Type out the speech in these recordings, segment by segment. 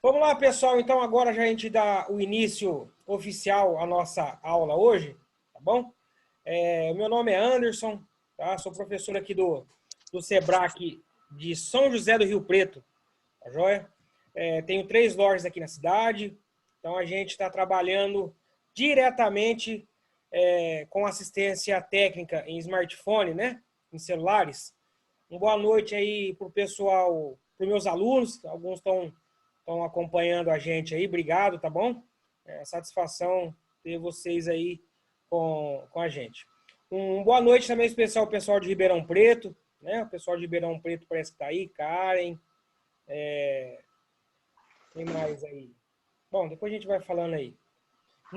Vamos lá, pessoal. Então, agora já a gente dá o início oficial à nossa aula hoje, tá bom? Meu nome é Anderson, tá? Sou professor aqui do Sebrae de São José do Rio Preto, tá joia? Tenho 3 lojas aqui na cidade, então a gente está trabalhando diretamente com assistência técnica em smartphone, né? Em celulares. Uma boa noite aí para o pessoal, para os meus alunos, alguns estão acompanhando a gente aí, obrigado, tá bom? Satisfação ter vocês aí com a gente. Boa noite também especial ao pessoal de Ribeirão Preto, né? O pessoal de Ribeirão Preto parece que tá aí, Karen, quem mais aí? Bom, depois a gente vai falando aí.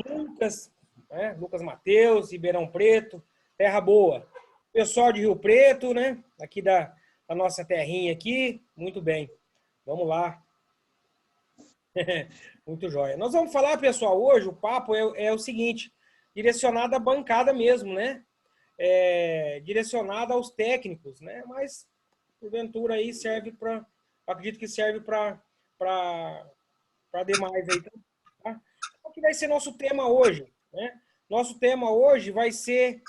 Lucas, né? Lucas Mateus, Ribeirão Preto, Terra Boa. Pessoal de Rio Preto, né? Aqui da nossa terrinha aqui, muito bem. Vamos lá. Muito jóia. Nós vamos falar, pessoal, hoje o papo é o seguinte, direcionado à bancada mesmo, né? Direcionado aos técnicos, né? Mas, porventura, aí serve para, acredito que serve para demais aí, tá? O que vai ser nosso tema hoje, né? Nosso tema hoje vai ser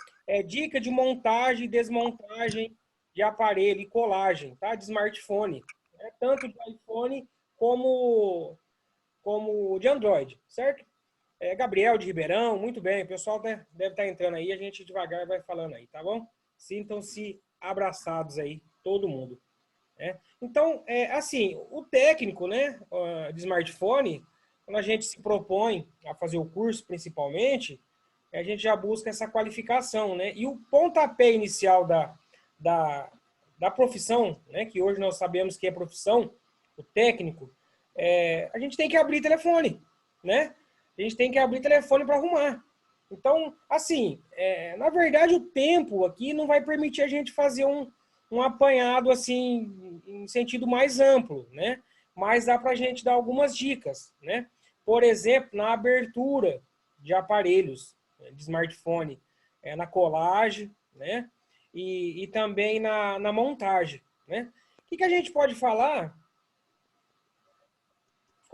dica de montagem e desmontagem de aparelho e colagem, tá? De smartphone, né? Tanto de iPhone como de Android, certo? Gabriel de Ribeirão, muito bem, o pessoal deve estar entrando aí, a gente devagar vai falando aí, tá bom? Sintam-se abraçados aí, todo mundo. Né? Então, assim, o técnico, né, de smartphone, quando a gente se propõe a fazer o curso, principalmente, a gente já busca essa qualificação, né? E o pontapé inicial da, da profissão, né, que hoje nós sabemos que é profissão, o técnico, a gente tem que abrir telefone, né? A gente tem que abrir telefone para arrumar. Então, assim, na verdade, o tempo aqui não vai permitir a gente fazer um apanhado assim em sentido mais amplo, né? Mas dá para a gente dar algumas dicas, né? Por exemplo, na abertura de aparelhos de smartphone, na colagem, né? E também na montagem, né? O que a gente pode falar?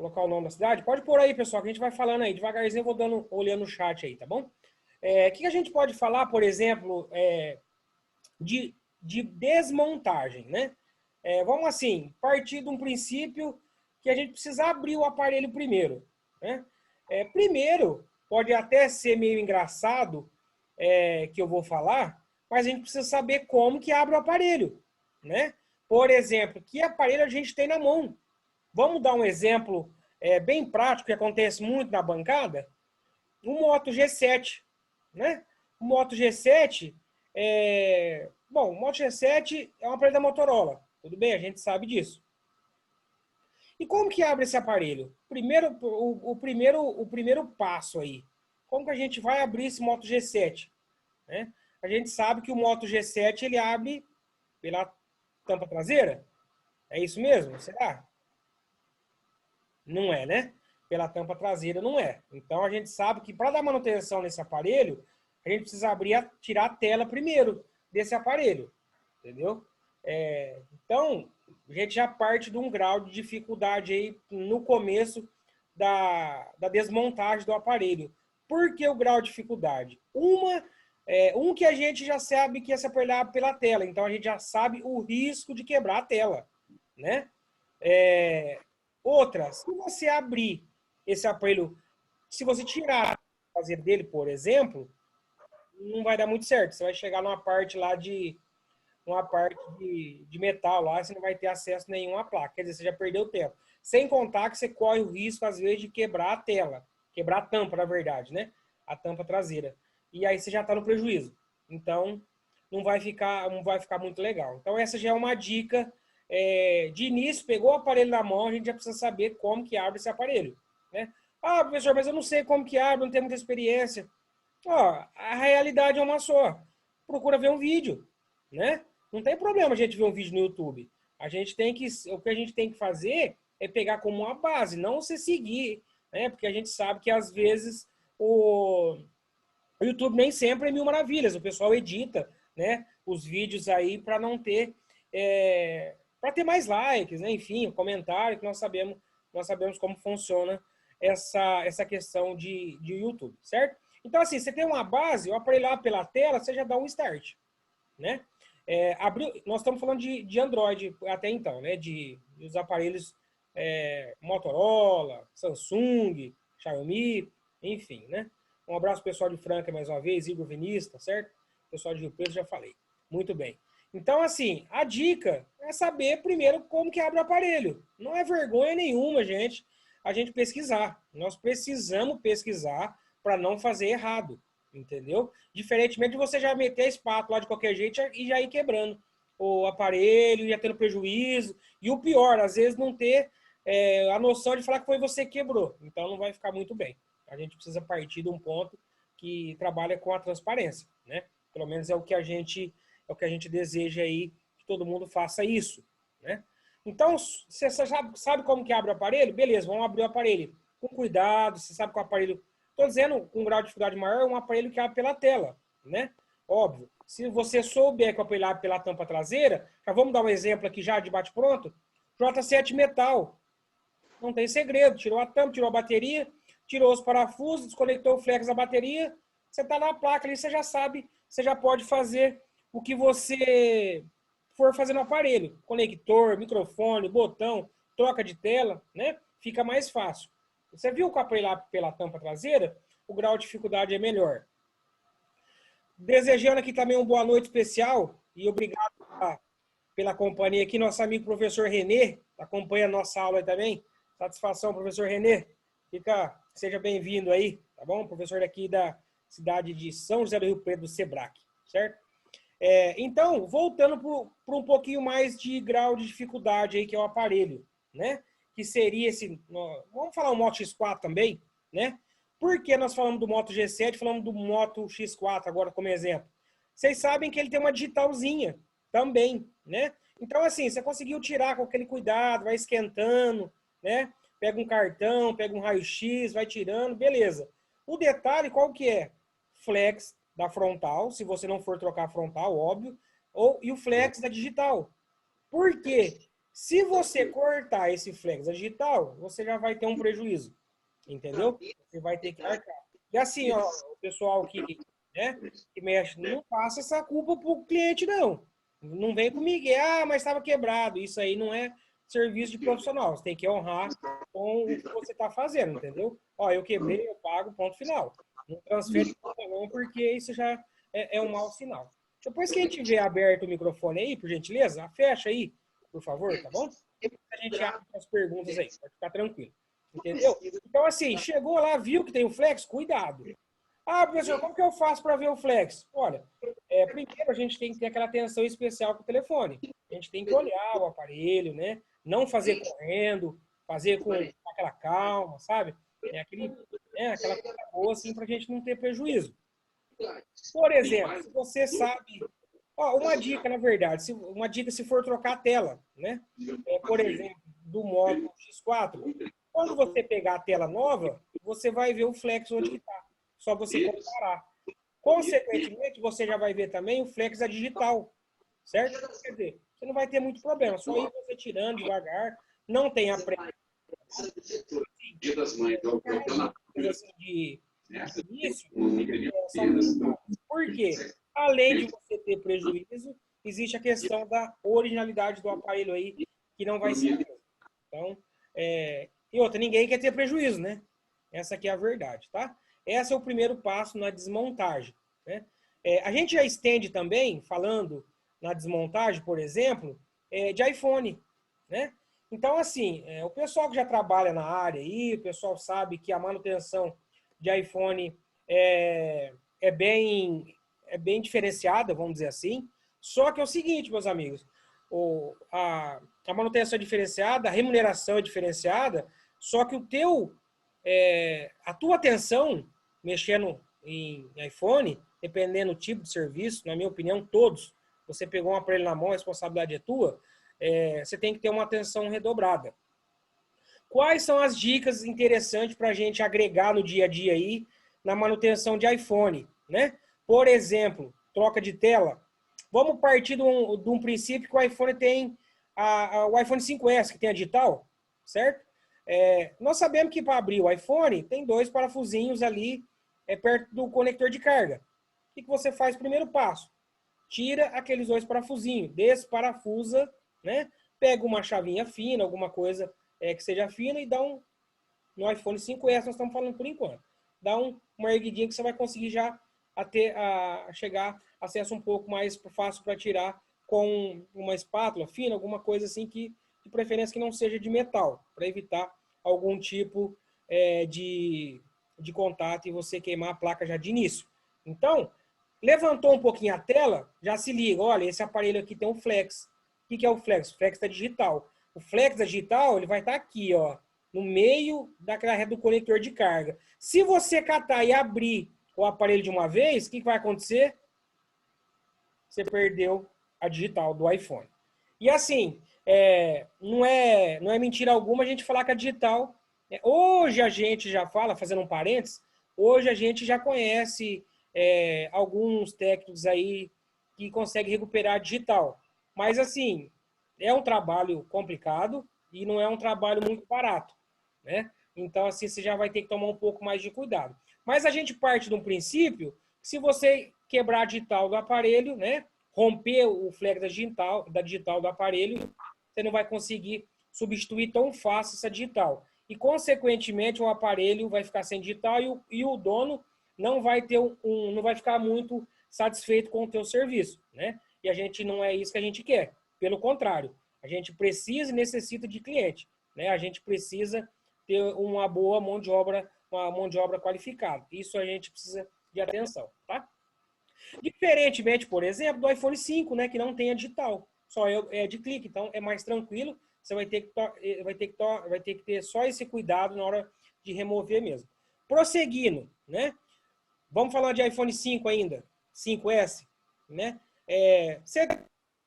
Vou colocar o nome da cidade. Pode pôr aí, pessoal, que a gente vai falando aí. Devagarzinho eu vou olhando o chat aí, tá bom? O que a gente pode falar, por exemplo, de desmontagem, né? Vamos assim, partir de um princípio que a gente precisa abrir o aparelho primeiro, né? Primeiro, pode até ser meio engraçado que eu vou falar, mas a gente precisa saber como que abre o aparelho, né? Por exemplo, que aparelho a gente tem na mão. Vamos dar um exemplo bem prático que acontece muito na bancada? O Moto G7, né? O Moto G7 bom, o Moto G7 é um aparelho da Motorola. Tudo bem, a gente sabe disso. E como que abre esse aparelho? O primeiro passo aí. Como que a gente vai abrir esse Moto G7? Né? A gente sabe que o Moto G7 ele abre pela tampa traseira. É isso mesmo? Será? Não é, né? Pela tampa traseira não é. Então a gente sabe que para dar manutenção nesse aparelho, a gente precisa tirar a tela primeiro desse aparelho. Entendeu? Então, a gente já parte de um grau de dificuldade aí no começo da desmontagem do aparelho. Por que o grau de dificuldade? Um que a gente já sabe que é se apertar pela tela, então a gente já sabe o risco de quebrar a tela, né? Outra, se você abrir esse aparelho, se você tirar o traseiro dele, por exemplo, não vai dar muito certo. Você vai chegar numa parte lá de metal lá, você não vai ter acesso nenhum à placa. Quer dizer, você já perdeu tempo. Sem contar que você corre o risco, às vezes, de quebrar a tela. Quebrar a tampa, na verdade, né? A tampa traseira. E aí você já está no prejuízo. Então, não vai ficar muito legal. Então, essa já é uma dica. De início, pegou o aparelho na mão, a gente já precisa saber como que abre esse aparelho. Né? Ah, professor, mas eu não sei como que abre, não tenho muita experiência. Ó, a realidade é uma só. Procura ver um vídeo, né? Não tem problema a gente ver um vídeo no YouTube. O que a gente tem que fazer é pegar como uma base, não você seguir, né? Porque a gente sabe que às vezes o YouTube nem sempre é mil maravilhas. O pessoal edita, né? Os vídeos aí para não ter, para ter mais likes, né? Enfim, comentário que nós sabemos nós sabemos como funciona essa questão de YouTube, certo? Então, assim, você tem uma base, o aparelho lá pela tela, você já dá um start, né? Nós estamos falando de Android até então, né? Dos aparelhos Motorola, Samsung, Xiaomi, enfim, né? Um abraço pessoal de Franca mais uma vez, Igor Vinícius, tá certo? Pessoal de Rio Preto, já falei. Muito bem. Então, assim, a dica é saber primeiro como que abre o aparelho. Não é vergonha nenhuma, gente, a gente pesquisar. Nós precisamos pesquisar para não fazer errado, entendeu? Diferentemente de você já meter a espátula lá de qualquer jeito e já ir quebrando o aparelho, já tendo prejuízo. E o pior, às vezes não ter a noção de falar que foi você que quebrou. Então não vai ficar muito bem. A gente precisa partir de um ponto que trabalha com a transparência, né? Pelo menos é o que a gente deseja aí, que todo mundo faça isso, né? Então, você sabe como que abre o aparelho? Beleza, vamos abrir o aparelho com cuidado, você sabe que o aparelho, estou dizendo com um grau de dificuldade maior, é um aparelho que abre pela tela, né? Óbvio. Se você souber que o aparelho abre pela tampa traseira, já vamos dar um exemplo aqui já de bate-pronto, J7 metal. Não tem segredo, tirou a tampa, tirou a bateria, tirou os parafusos, desconectou o flex da bateria, você está na placa ali, você já sabe, você já pode fazer o que você for fazer no aparelho. Conector, microfone, botão, troca de tela, né? Fica mais fácil. Você viu que o aparelho abre pela tampa traseira, o grau de dificuldade é melhor. Desejando aqui também uma boa noite especial e obrigado pela companhia aqui, nosso amigo professor Renê, acompanha a nossa aula aí também. Satisfação, professor Renê. Seja bem-vindo aí, tá bom? Professor daqui da cidade de São José do Rio Preto, do SEBRAC, certo? Então, voltando para um pouquinho mais de grau de dificuldade aí, que é o aparelho, né? Que seria esse... Vamos falar o Moto X4 também, né? Por que nós falamos do Moto G7, falamos do Moto X4 agora como exemplo? Vocês sabem que ele tem uma digitalzinha também, né? Então, assim, você conseguiu tirar com aquele cuidado, vai esquentando, né? Pega um cartão, pega um raio-x, vai tirando, beleza. O detalhe qual que é? Flex da frontal, se você não for trocar a frontal, óbvio, e o flex da digital. Por quê? Se você cortar esse flex da digital, você já vai ter um prejuízo, entendeu? Você vai ter que arcar. E assim, ó, o pessoal que mexe, não passa essa culpa pro cliente, não. Não vem comigo, mas estava quebrado. Isso aí não é serviço de profissional. Você tem que honrar com o que você está fazendo, entendeu? Ó, eu quebrei, eu pago, ponto final. Não transfere não, porque isso já é um mau sinal. Depois que a gente tiver aberto o microfone aí, por gentileza, fecha aí, por favor, tá bom? A gente abre as perguntas aí, pode ficar tranquilo. Entendeu? Então, assim, chegou lá, viu que tem o flex, cuidado. Ah, professor, como que eu faço para ver o flex? Olha, primeiro a gente tem que ter aquela atenção especial com o telefone. A gente tem que olhar o aparelho, né? Não fazer correndo, fazer com aquela calma, sabe? Aquela coisa boa, assim, para a gente não ter prejuízo. Por exemplo, se você sabe... uma dica, na verdade, uma dica se for trocar a tela, né? Por exemplo, do Moto X4. Quando você pegar a tela nova, você vai ver o flex onde está. Só você comparar. Consequentemente, você já vai ver também o flex da digital, certo? Quer dizer, você não vai ter muito problema. Só ir você tirando devagar. Não tem a pressa. De início, por quê? Além de você ter prejuízo, existe a questão da originalidade do aparelho aí, que não vai ser. Então, e outra, ninguém quer ter prejuízo, né? Essa aqui é a verdade, tá? Esse é o primeiro passo na desmontagem, né? A gente já estende também, falando na desmontagem, por exemplo, de iPhone, né? Então, assim, o pessoal que já trabalha na área aí, o pessoal sabe que a manutenção de iPhone é bem diferenciada, vamos dizer assim. Só que é o seguinte, meus amigos, a manutenção é diferenciada, a remuneração é diferenciada, só que a tua atenção mexendo em iPhone, dependendo do tipo de serviço, na minha opinião, todos, você pegou um aparelho na mão, a responsabilidade é tua, você tem que ter uma atenção redobrada. Quais são as dicas interessantes para a gente agregar no dia a dia aí na manutenção de iPhone, né? Por exemplo, troca de tela. Vamos partir de um princípio que o iPhone tem o iPhone 5S, que tem a digital, certo? Nós sabemos que para abrir o iPhone, tem 2 parafusinhos ali perto do conector de carga. O que você faz? Primeiro passo, tira aqueles 2 parafusinhos, desparafusa, né? Pega uma chavinha fina, alguma coisa que seja fina e dá no iPhone 5S, nós estamos falando por enquanto. Dá uma erguidinha que você vai conseguir já chegar acesso um pouco mais fácil para tirar com uma espátula fina, alguma coisa assim que, de preferência, que não seja de metal, para evitar algum tipo de contato e você queimar a placa já de início. Então, levantou um pouquinho a tela, já se liga, olha, esse aparelho aqui tem um flex. O que é o flex? O flex da digital. O flex da digital, ele vai estar aqui, ó, no meio daquela reta do conector de carga. Se você catar e abrir o aparelho de uma vez, o que vai acontecer? Você perdeu a digital do iPhone. E assim, não é mentira alguma a gente falar que a digital... hoje a gente já fala, fazendo um parênteses, hoje a gente já conhece alguns técnicos aí que conseguem recuperar a digital. Mas assim, é um trabalho complicado e não é um trabalho muito barato, né? Então, assim, você já vai ter que tomar um pouco mais de cuidado. Mas a gente parte de um princípio que se você quebrar a digital do aparelho, né, romper o flex da digital do aparelho, você não vai conseguir substituir tão fácil essa digital. E, consequentemente, o aparelho vai ficar sem digital e o dono não vai ter não vai ficar muito satisfeito com o teu serviço, né? E a gente não é isso que a gente quer. Pelo contrário, a gente precisa e necessita de cliente, né? A gente precisa ter uma boa mão de obra qualificada. Isso a gente precisa de atenção, tá? Diferentemente, por exemplo, do iPhone 5, né, que não tem a digital, só é de clique, então é mais tranquilo. Você vai ter que ter só esse cuidado na hora de remover mesmo. Prosseguindo, né? Vamos falar de iPhone 5 ainda, 5S, né?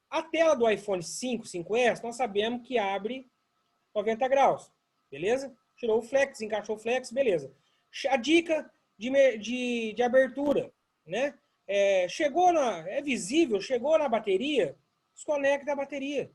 A tela do iPhone 5, 5S, nós sabemos que abre 90 graus, beleza? Tirou o flex, encaixou o flex, beleza. A dica de abertura, né? É visível, chegou na bateria, desconecta a bateria.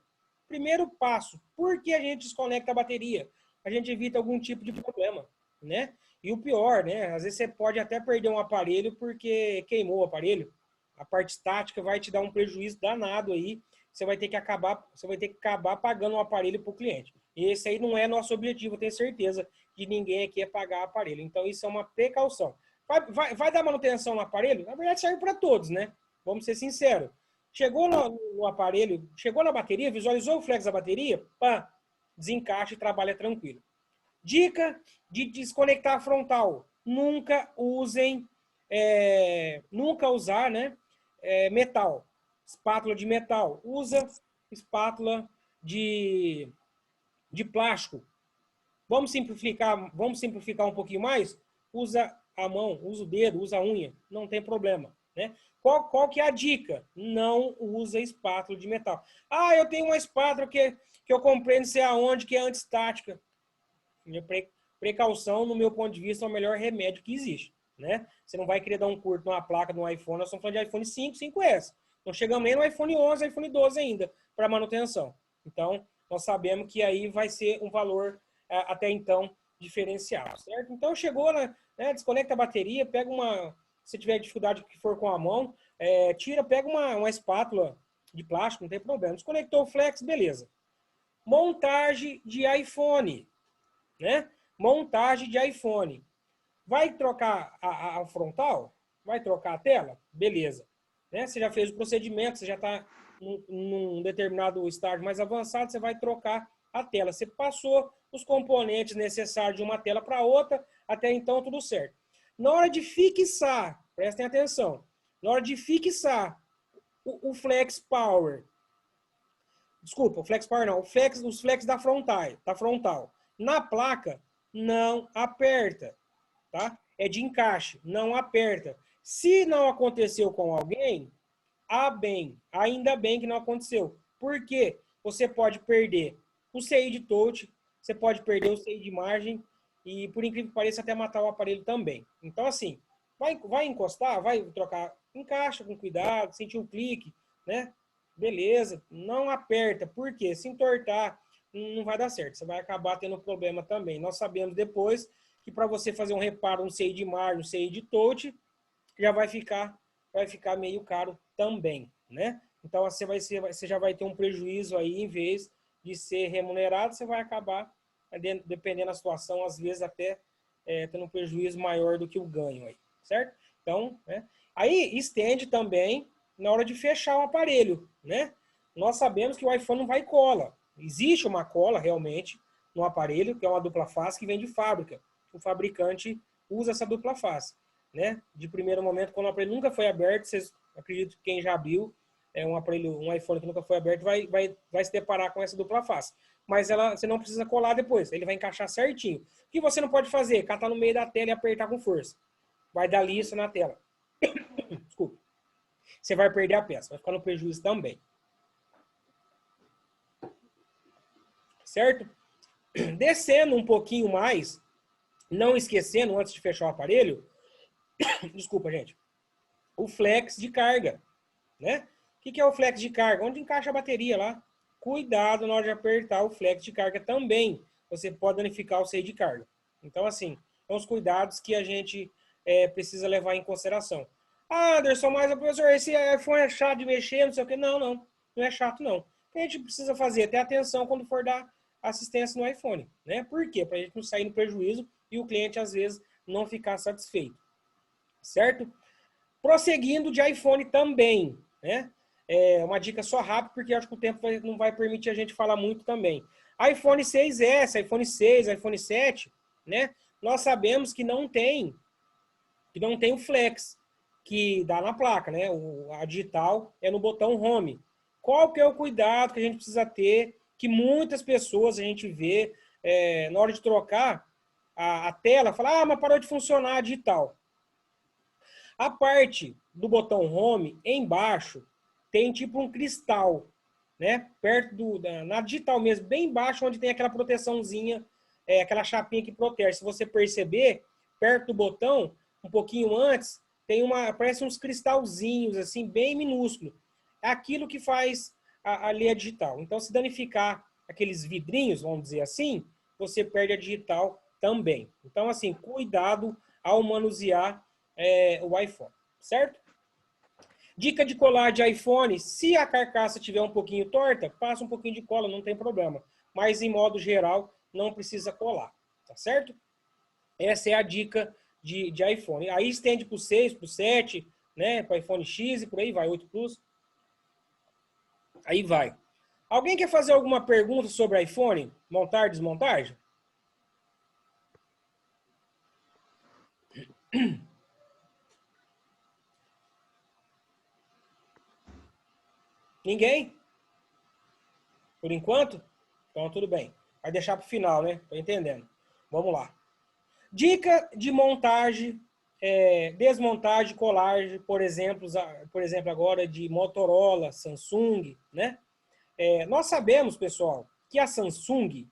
Primeiro passo, por que a gente desconecta a bateria? A gente evita algum tipo de problema, né? E o pior, né? Às vezes você pode até perder um aparelho porque queimou o aparelho. A parte estática vai te dar um prejuízo danado aí. Você vai ter que acabar pagando o aparelho para o cliente. E esse aí não é nosso objetivo, eu tenho certeza que ninguém aqui é pagar aparelho. Então isso é uma precaução. Vai dar manutenção no aparelho? Na verdade serve para todos, né? Vamos ser sinceros. Chegou no aparelho, chegou na bateria, visualizou o flex da bateria, pá, desencaixa e trabalha tranquilo. Dica de desconectar a frontal. Nunca usar, né, metal. Espátula de metal. Usa espátula de plástico. Vamos simplificar um pouquinho mais? Usa a mão, usa o dedo, usa a unha. Não tem problema, né? Qual que é a dica? Não usa espátula de metal. Ah, eu tenho uma espátula que eu comprei não sei aonde, que é antistática. Minha precaução, no meu ponto de vista, é o melhor remédio que existe, né? Você não vai querer dar um curto numa placa de um iPhone, nós estamos falando de iPhone 5, 5S. Não chegamos nem no iPhone 11, iPhone 12 ainda, para manutenção. Então, nós sabemos que aí vai ser um valor, até então, diferenciado, certo? Então, chegou, né, desconecta a bateria, pega se tiver dificuldade que for com a mão, pega uma espátula de plástico, não tem problema. Desconectou o flex, beleza. Montagem de iPhone, né? Montagem de iPhone. Vai trocar a frontal? Vai trocar a tela? Beleza. Né? Você já fez o procedimento, você já está num determinado estágio mais avançado, você vai trocar a tela. Você passou os componentes necessários de uma tela para outra, até então tudo certo. Na hora de fixar, prestem atenção, na hora de fixar o Flex Power, desculpa, o Flex Power não, os flex da frontal. Na placa, não aperta, tá? É de encaixe, não aperta. Se não aconteceu com alguém, ainda bem que não aconteceu. Por quê? Você pode perder o CI de touch, você pode perder o CI de margem e, por incrível que pareça, até matar o aparelho também. Então, assim, vai encostar, vai trocar, encaixa com cuidado, sentir um clique, né? Beleza, não aperta. Por quê? Se entortar não vai dar certo. Você vai acabar tendo problema também. Nós sabemos depois que para você fazer um reparo, um CI de margem, um CI de touch, já vai ficar meio caro também, né? Então você já vai ter um prejuízo aí, em vez de ser remunerado, você vai acabar, dependendo da situação, às vezes até tendo um prejuízo maior do que o ganho aí, certo? Então, né? Aí estende também na hora de fechar o aparelho, né? Nós sabemos que o iPhone não vai cola. Existe uma cola realmente no aparelho, que é uma dupla face que vem de fábrica. O fabricante usa essa dupla face, né? De primeiro momento, quando o aparelho nunca foi aberto, vocês acredito que quem já abriu um iPhone que nunca foi aberto vai se deparar com essa dupla face. Mas você não precisa colar depois, ele vai encaixar certinho. O que você não pode fazer? Catar no meio da tela e apertar com força. Vai dar liça na tela. Desculpa. Você vai perder a peça, vai ficar no prejuízo também. Certo? Descendo um pouquinho mais, não esquecendo, antes de fechar o aparelho, desculpa, gente, o flex de carga, né? O que é o flex de carga? Onde encaixa a bateria lá. Cuidado na hora de apertar o flex de carga também. Você pode danificar o CI de carga. Então, assim, são os cuidados que a gente precisa levar em consideração. Ah, Anderson, mas professor, esse iPhone é chato de mexer, não sei o quê. Não é chato, não. O que a gente precisa fazer é ter atenção quando for dar assistência no iPhone, né? Por quê? Para a gente não sair no prejuízo e o cliente, às vezes, não ficar satisfeito. Certo? Prosseguindo de iPhone também, né? Uma dica só rápida, porque acho que o tempo não vai permitir a gente falar muito também. iPhone 6S, iPhone 6, iPhone 7, né? Nós sabemos que não tem o flex, que dá na placa, né? A digital é no botão Home. Qual que é o cuidado que a gente precisa ter, que muitas pessoas a gente vê na hora de trocar a tela, fala, mas parou de funcionar a digital. A parte do botão Home, embaixo, tem tipo um cristal, né? Perto na digital mesmo, bem embaixo, onde tem aquela proteçãozinha, aquela chapinha que protege. Se você perceber, perto do botão, um pouquinho antes, parece uns cristalzinhos, assim, bem minúsculo. É aquilo que faz ali a digital. Então, se danificar aqueles vidrinhos, vamos dizer assim, você perde a digital também. Então, assim, cuidado ao manusear o iPhone, certo? Dica de colar de iPhone, se a carcaça tiver um pouquinho torta, passa um pouquinho de cola, não tem problema. Mas, em modo geral, não precisa colar, tá certo? Essa é a dica de iPhone. Aí estende para o 6, para o 7, né? Para o iPhone X e por aí vai, 8 Plus. Aí vai. Alguém quer fazer alguma pergunta sobre iPhone? Montar, desmontagem? Ninguém? Por enquanto? Então, tudo bem. Vai deixar para o final, né? Tô entendendo. Vamos lá. Dica de montagem, desmontagem, colagem, por exemplo agora de Motorola, Samsung, né? Nós sabemos, pessoal, que a Samsung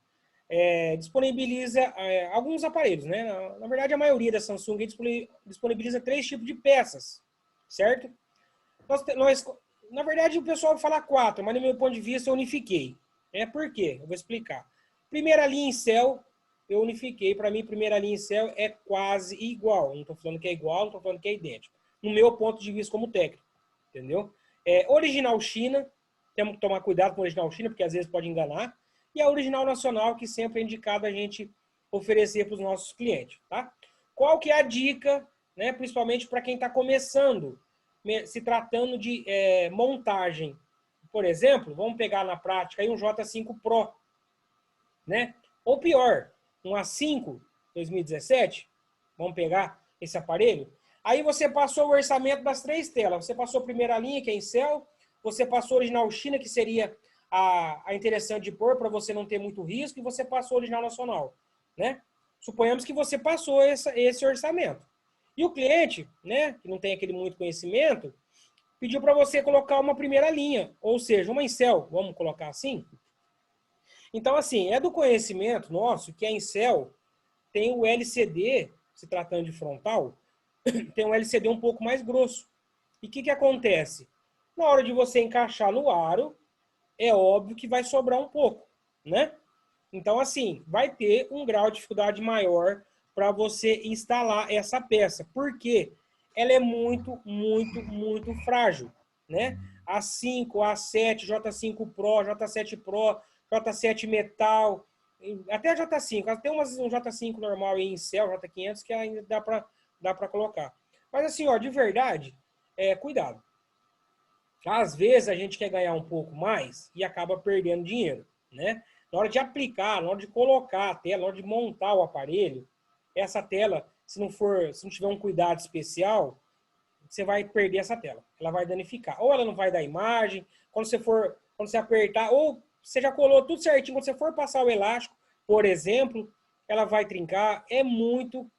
disponibiliza alguns aparelhos, né? Na verdade, a maioria da Samsung disponibiliza 3 tipos de peças, certo? Na verdade, o pessoal vai falar 4, mas no meu ponto de vista eu unifiquei. Por quê? Eu vou explicar. Primeira linha em Cell, eu unifiquei. Para mim, primeira linha em Cell é quase igual. Não estou falando que é igual, não estou falando que é idêntico. No meu ponto de vista como técnico, entendeu? Original China, temos que tomar cuidado com o original China, porque às vezes pode enganar. E a original nacional, que sempre é indicado a gente oferecer para os nossos clientes, tá? Qual que é a dica, né, principalmente para quem está começando, se tratando de montagem? Por exemplo, vamos pegar na prática aí um J5 Pro, né? Ou pior, um A5 2017, vamos pegar esse aparelho. Aí você passou o orçamento das 3 telas. Você passou a primeira linha, que é em Cell, você passou a original China, que seria a interessante de pôr para você não ter muito risco, e você passou a original nacional, né? Suponhamos que você passou esse orçamento. E o cliente, né, que não tem aquele muito conhecimento, pediu para você colocar uma primeira linha, ou seja, uma em Cell, vamos colocar assim. Então, assim, é do conhecimento nosso que a Incel tem o LCD, se tratando de frontal, tem um LCD um pouco mais grosso. E o que acontece? Na hora de você encaixar no aro, é óbvio que vai sobrar um pouco, né? Então, assim, vai ter um grau de dificuldade maior para você instalar essa peça, porque ela é muito, muito, muito frágil, né? A5, A7, J5 Pro, J7 Pro, J7 Metal, até a J5, tem um J5 normal aí em Cell, J500, que ainda dá para colocar. Mas assim, ó, de verdade, cuidado. Às vezes a gente quer ganhar um pouco mais e acaba perdendo dinheiro, né? Na hora de aplicar, na hora de colocar a tela, na hora de montar o aparelho, essa tela, se não tiver um cuidado especial, você vai perder essa tela. Ela vai danificar. Ou ela não vai dar imagem, quando você apertar, ou você já colou tudo certinho, quando você for passar o elástico, por exemplo, ela vai trincar. É muito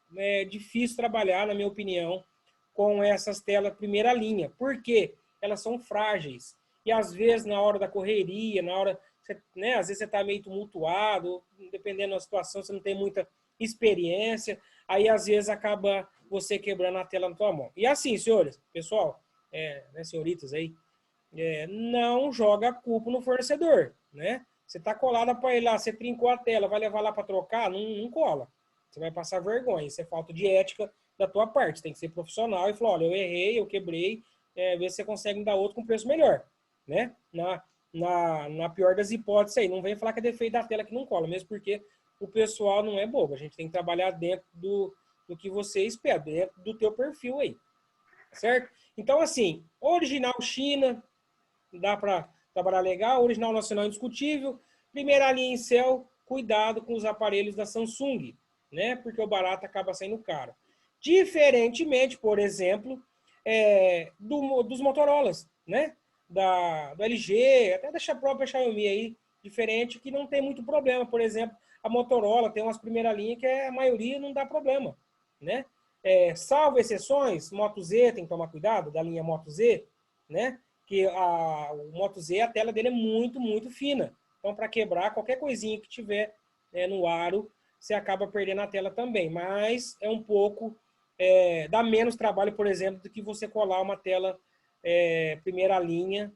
difícil trabalhar, na minha opinião, com essas telas primeira linha. Por quê? Elas são frágeis. E às vezes, na hora da correria, na hora, né, às vezes você está meio tumultuado, dependendo da situação, você não tem muita experiência, aí às vezes acaba você quebrando a tela na tua mão. E assim, senhores, pessoal, né, senhoritas aí, não joga a culpa no fornecedor, né? Você tá colada para ele lá, você trincou a tela, vai levar lá para trocar, não cola. Você vai passar vergonha, isso é falta de ética da tua parte. Você tem que ser profissional e falar, olha, eu errei, eu quebrei, ver se você consegue me dar outro com preço melhor, né? Na pior das hipóteses aí, não vem falar que é defeito da tela que não cola, mesmo porque o pessoal não é bobo. A gente tem que trabalhar dentro do que você espera, dentro do teu perfil aí, certo? Então, assim, original China, dá para trabalhar legal, original nacional indiscutível, primeira linha em céu, cuidado com os aparelhos da Samsung, né? Porque o barato acaba saindo caro. Diferentemente, por exemplo, dos Motorolas, né? Do LG, até da própria Xiaomi aí, diferente, que não tem muito problema. Por exemplo, a Motorola tem umas primeira linha que a maioria não dá problema, né? Salvo exceções, Moto Z tem que tomar cuidado, da linha Moto Z, né? Que o Moto Z, a tela dele é muito, muito fina. Então, para quebrar qualquer coisinha que tiver no aro, você acaba perdendo a tela também. Mas é um pouco, dá menos trabalho, por exemplo, do que você colar uma tela primeira linha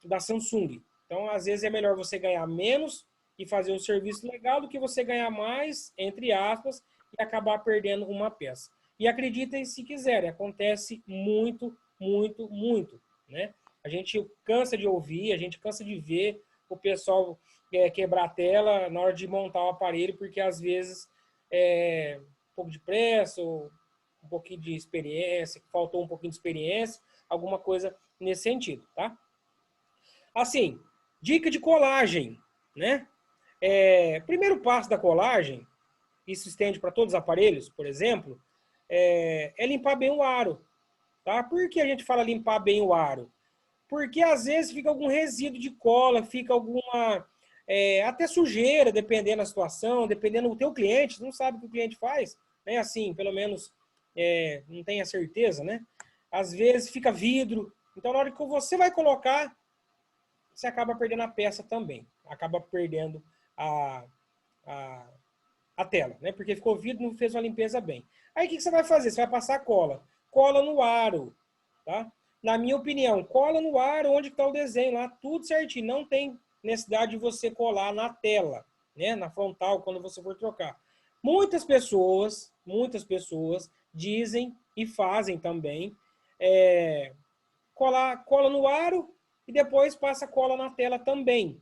da Samsung. Então, às vezes é melhor você ganhar menos e fazer um serviço legal do que você ganhar mais, entre aspas, e acabar perdendo uma peça. E acreditem se quiserem, acontece muito, muito, muito, né? A gente cansa de ouvir, a gente cansa de ver o pessoal quebrar a tela na hora de montar o aparelho, porque às vezes um pouco de pressa, ou um pouquinho de experiência, faltou um pouquinho de experiência, alguma coisa nesse sentido, tá? Assim, dica de colagem, né? Primeiro passo da colagem, isso estende para todos os aparelhos, por exemplo, é limpar bem o aro, tá? Por que a gente fala limpar bem o aro? Porque às vezes fica algum resíduo de cola, fica alguma até sujeira, dependendo da situação, dependendo do teu cliente, você não sabe o que o cliente faz, né? Assim, pelo menos não tem a certeza, né? Às vezes fica vidro, então na hora que você vai colocar, você acaba perdendo a peça também, acaba perdendo a, a, a tela, né? Porque ficou vidro, não fez uma limpeza bem. Aí o que você vai fazer? Você vai passar cola. Cola no aro, tá? Na minha opinião, cola no aro onde está o desenho lá, tudo certinho. Não tem necessidade de você colar na tela, né? Na frontal, quando você for trocar. Muitas pessoas dizem e fazem também cola no aro e depois passa cola na tela também.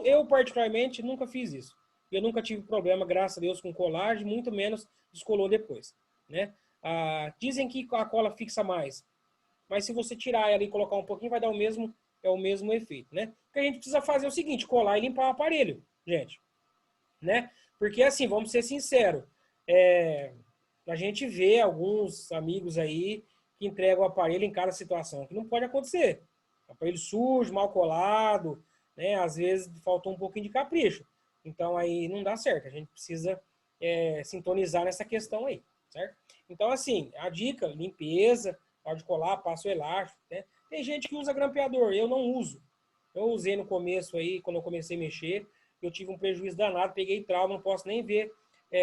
Eu particularmente, nunca fiz isso. Eu nunca tive problema, graças a Deus, com colagem, muito menos descolou depois, né? Dizem que a cola fixa mais, mas se você tirar ela e colocar um pouquinho, vai dar o mesmo efeito, né? O que a gente precisa fazer é o seguinte, colar e limpar o aparelho, gente, né? Porque assim, vamos ser sinceros, a gente vê alguns amigos aí que entregam o aparelho em cada situação, que não pode acontecer. Aparelho sujo, mal colado, né? Às vezes faltou um pouquinho de capricho. Então aí não dá certo. A gente precisa sintonizar nessa questão aí, certo? Então assim, a dica, limpeza, pode colar, passa o elástico, né? Tem gente que usa grampeador, eu não uso. Eu usei no começo aí, quando eu comecei a mexer, eu tive um prejuízo danado, peguei trauma, não posso nem ver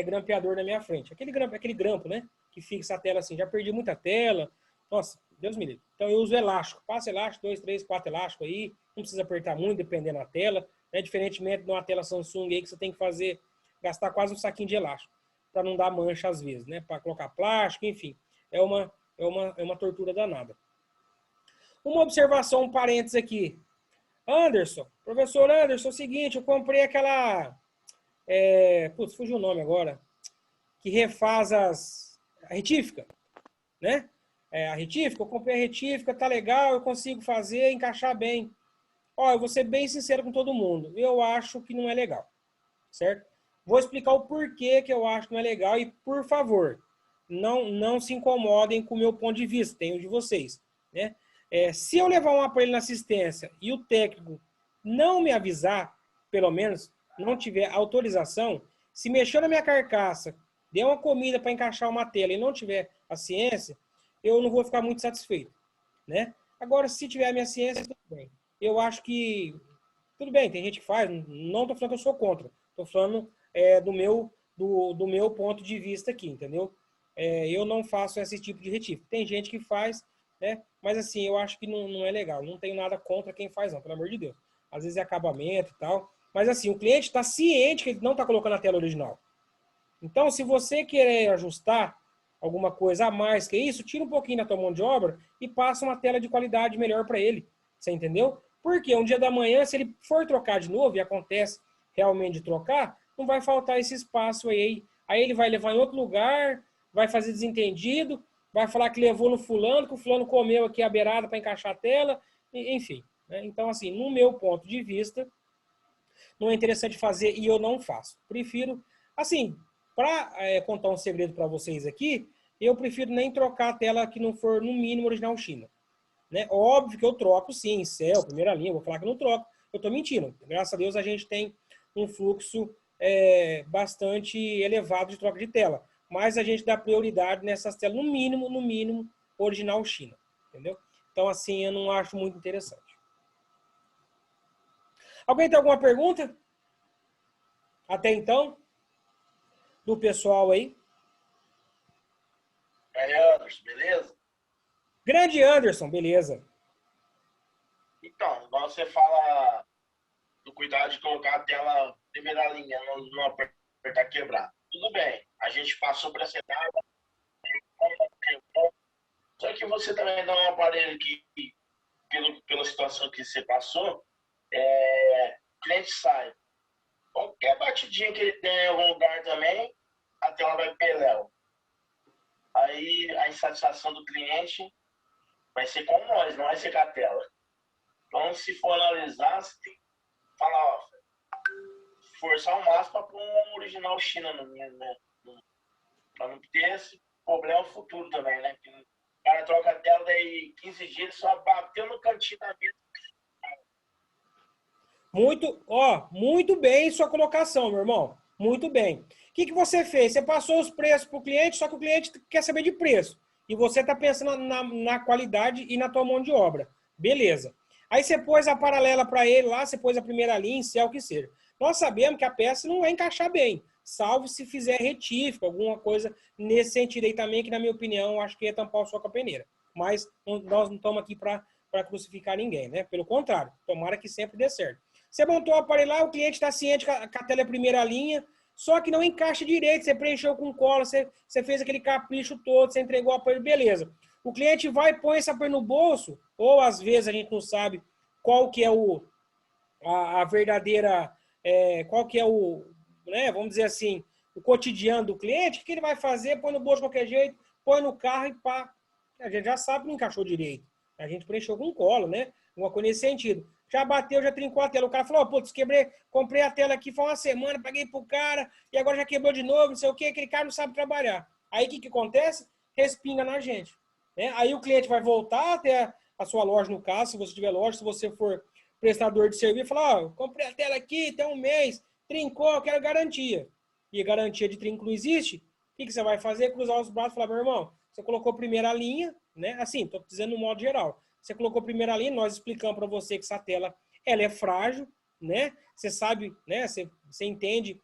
grampeador na minha frente. Aquele grampo, né? Que fixa a tela assim. Já perdi muita tela. Nossa, Deus me livre. Então eu uso elástico. Passa elástico, 2, 3, 4 elásticos aí. Não precisa apertar muito, dependendo da tela. né? Diferentemente de uma tela Samsung aí que você tem que gastar quase um saquinho de elástico para não dar mancha às vezes, né? Para colocar plástico, enfim. É uma tortura danada. Uma observação, um parênteses aqui. Anderson, professor Anderson, é o seguinte, eu comprei aquela... putz, fugiu o nome agora. Que refaz a retífica, né? A retífica, eu comprei a retífica, tá legal, eu consigo fazer, encaixar bem. Ó, eu vou ser bem sincero com todo mundo. Eu acho que não é legal, certo? Vou explicar o porquê que eu acho que não é legal e, por favor, não se incomodem com o meu ponto de vista, tenho de vocês, né? Se eu levar um aparelho na assistência e o técnico não me avisar, pelo menos, não tiver autorização, se mexer na minha carcaça, der uma comida para encaixar uma tela e não tiver a ciência, eu não vou ficar muito satisfeito, né? Agora, se tiver a minha ciência, tudo bem. Eu acho que tudo bem, tem gente que faz, não estou falando que eu sou contra, estou falando do meu ponto de vista aqui, entendeu? Eu não faço esse tipo de retífica. Tem gente que faz, né? Mas assim, eu acho que não é legal. Não tenho nada contra quem faz, não, pelo amor de Deus. Às vezes é acabamento e tal. Mas assim, o cliente está ciente que ele não está colocando a tela original. Então, se você querer ajustar alguma coisa a mais que isso, tira um pouquinho da tua mão de obra e passa uma tela de qualidade melhor para ele. Você entendeu? Porque um dia da manhã, se ele for trocar de novo, e acontece realmente de trocar, não vai faltar esse espaço aí. Aí ele vai levar em outro lugar, vai fazer desentendido, vai falar que levou no fulano, que o fulano comeu aqui a beirada para encaixar a tela, enfim. Né? Então, assim, no meu ponto de vista, não é interessante fazer e eu não faço. Prefiro, assim, para contar um segredo para vocês aqui, eu prefiro nem trocar a tela que não for no mínimo original China. Né? Óbvio que eu troco sim, céu, primeira linha, vou falar que eu não troco. Eu estou mentindo. Graças a Deus a gente tem um fluxo bastante elevado de troca de tela. Mas a gente dá prioridade nessas telas, no mínimo, original China. Entendeu? Então, assim, eu não acho muito interessante. Alguém tem alguma pergunta? Até então? Do pessoal aí? Anderson, beleza? Grande Anderson, beleza. Então, você fala do cuidado de colocar a tela primeira linha, não apertar quebrar. Tudo bem, a gente passou por essa etapa, só que você também dá um aparelho que, pela situação que você passou, o cliente sai. Qualquer batidinha que ele tem em algum lugar também, a tela vai peléu. Aí a insatisfação do cliente vai ser com nós, não vai ser com a tela. Então, se for analisar, você tem que falar, ó, forçar o máximo para pôr um original China no mesmo, né? Para não ter esse problema futuro também, né? Que o cara troca a tela, daí 15 dias só bateu no cantinho da mesa. Muito bem sua colocação, meu irmão. Muito bem. O que você fez? Você passou os preços para o cliente, só que o cliente quer saber de preço. E você está pensando na qualidade e na tua mão de obra. Beleza. Aí você pôs a paralela para ele lá, você pôs a primeira linha, céu que seja. Nós sabemos que a peça não vai encaixar bem, salvo se fizer retífico, alguma coisa nesse sentido aí também, que na minha opinião, acho que ia tampar o sol com a peneira. Mas nós não estamos aqui para crucificar ninguém, né? Pelo contrário, tomara que sempre dê certo. Você montou o aparelho lá, o cliente está ciente que a tela é primeira linha, só que não encaixa direito, você preencheu com cola, você fez aquele capricho todo, você entregou o aparelho, beleza. O cliente vai e põe esse aparelho no bolso, ou às vezes a gente não sabe qual que é a verdadeira, qual que é né, vamos dizer assim, o cotidiano do cliente, o que ele vai fazer? Põe no bolso de qualquer jeito, põe no carro e pá. A gente já sabe que não encaixou direito. A gente preencheu com cola, né? Alguma coisa nesse sentido. Já bateu, já trincou a tela. O cara falou, oh, putz, comprei a tela aqui, foi uma semana, paguei pro cara, e agora já quebrou de novo, não sei o quê, aquele cara não sabe trabalhar. Aí o que acontece? Respinga na gente. Né? Aí o cliente vai voltar até a sua loja, no caso, se você tiver loja, se você for prestador de serviço, falar, ó, comprei a tela aqui, tem um mês, trincou, eu quero garantia. E garantia de trinco não existe, o que você vai fazer? Cruzar os braços e falar, meu irmão, você colocou primeira linha, né? Assim, estou dizendo no modo geral. Você colocou primeira linha, nós explicamos para você que essa tela ela é frágil, né? Você sabe, né? Você entende,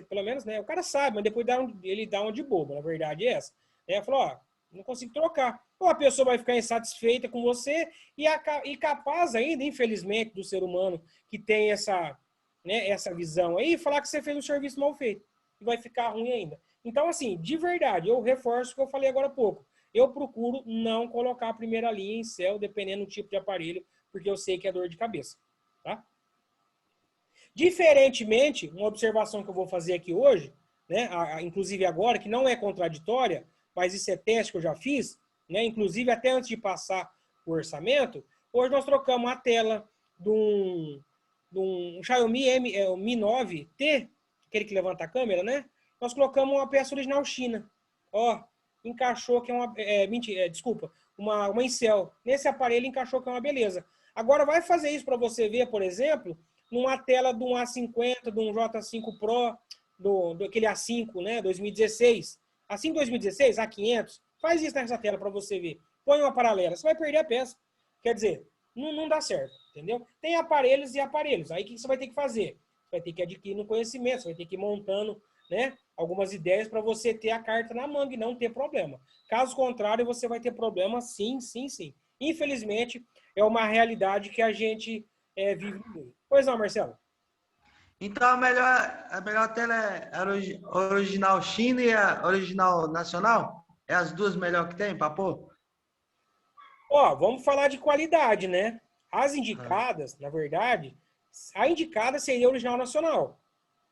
pelo menos, né? O cara sabe, mas depois ele dá um de bobo, na verdade é essa. Falou, ó, Não consigo trocar. Ou a pessoa vai ficar insatisfeita com você e capaz ainda, infelizmente, do ser humano que tem essa, né, essa visão aí, falar que você fez um serviço mal feito. E vai ficar ruim ainda. Então, assim, de verdade, eu reforço o que eu falei agora há pouco. Eu procuro não colocar a primeira linha em céu, dependendo do tipo de aparelho, porque eu sei que é dor de cabeça. Tá? Diferentemente, uma observação que eu vou fazer aqui hoje, né, inclusive agora, que não é contraditória, mas isso é teste que eu já fiz, né, inclusive até antes de passar o orçamento, hoje nós trocamos a tela de um Xiaomi Mi 9T, aquele que levanta a câmera, né? Nós colocamos uma peça original China. Ó, encaixou que é uma... desculpa, uma Incel. Nesse aparelho encaixou que é uma beleza. Agora vai fazer isso para você ver, por exemplo, numa tela de um A50, de um J5 Pro, do aquele A5, né, 2016. Assim 2016, A500, faz isso nessa tela para você ver. Põe uma paralela, você vai perder a peça. Quer dizer, não dá certo, entendeu? Tem aparelhos e aparelhos. Aí o que você vai ter que fazer? Você vai ter que adquirir no conhecimento, você vai ter que ir montando, né, algumas ideias para você ter a carta na manga e não ter problema. Caso contrário, você vai ter problema sim, sim, sim. Infelizmente, é uma realidade que a gente vive no mundo. Pois não, Marcelo? Então a melhor tela é a original China e a original nacional? É as duas melhores que tem, papo? Ó, vamos falar de qualidade, né? As indicadas, na verdade, a indicada seria a original nacional.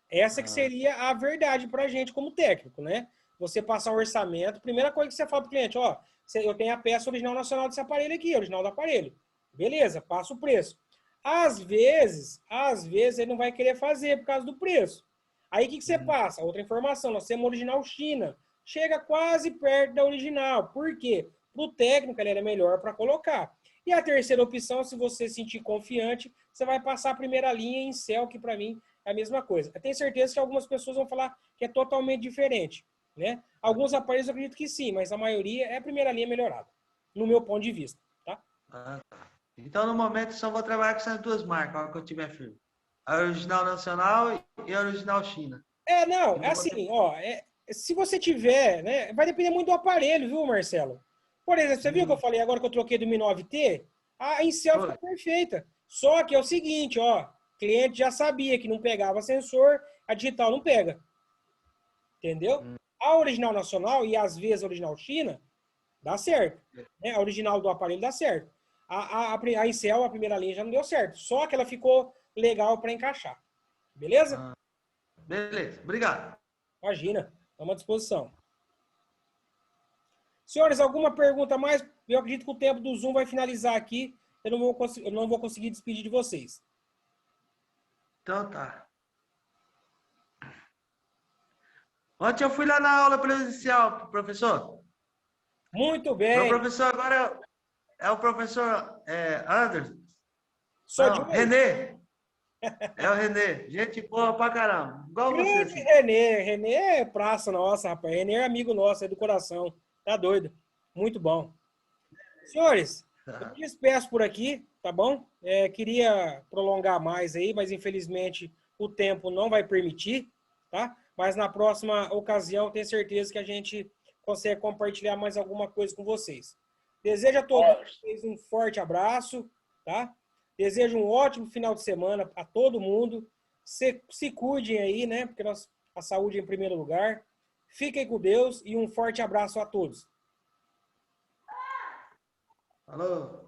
Essa que seria a verdade para a gente como técnico, né? Você passar um orçamento, primeira coisa que você fala para o cliente, ó, eu tenho a peça original nacional desse aparelho aqui, original do aparelho. Beleza, passa o preço. Às vezes ele não vai querer fazer por causa do preço. Aí o que você passa? Outra informação, nós temos original China. Chega quase perto da original. Por quê? Para o técnico, ela é melhor para colocar. E a terceira opção, se você se sentir confiante, você vai passar a primeira linha em céu, que para mim é a mesma coisa. Eu tenho certeza que algumas pessoas vão falar que é totalmente diferente. Né? Alguns aparelhos eu acredito que sim, mas a maioria é a primeira linha melhorada, no meu ponto de vista. Tá? Então, no momento, só vou trabalhar com essas duas marcas, a hora que eu tiver firme. A original nacional e a original China. Não, é assim, ó, se você tiver, né, vai depender muito do aparelho, viu, Marcelo? Por exemplo, você viu que eu falei agora que eu troquei do Mi 9T? A Incel ficou perfeita. Só que é o seguinte, ó, o cliente já sabia que não pegava sensor, a digital não pega. Entendeu? A original nacional e às vezes a original China, dá certo. Né? A original do aparelho dá certo. A Incel, a primeira linha, já não deu certo. Só que ela ficou legal para encaixar. Beleza? Beleza, obrigado. Imagina, estamos à disposição. Senhores, alguma pergunta a mais? Eu acredito que o tempo do Zoom vai finalizar aqui. Eu não vou conseguir despedir de vocês. Então tá. Ontem eu fui lá na aula presencial, professor. Muito bem. Meu professor agora é o professor Anderson. Só Não, Renê. É o Renê. Gente boa pra caramba. Igual você, assim. Renê. Renê é praça nossa, rapaz. Renê é amigo nosso, é do coração. Tá doido. Muito bom. Senhores, eu me despeço por aqui, tá bom? Queria prolongar mais aí, mas infelizmente o tempo não vai permitir, tá? Mas na próxima ocasião, tenho certeza que a gente consegue compartilhar mais alguma coisa com vocês. Desejo a todos vocês um forte abraço, tá? Desejo um ótimo final de semana a todo mundo. Se cuidem aí, né? Porque a saúde é em primeiro lugar. Fiquem com Deus e um forte abraço a todos. Falou.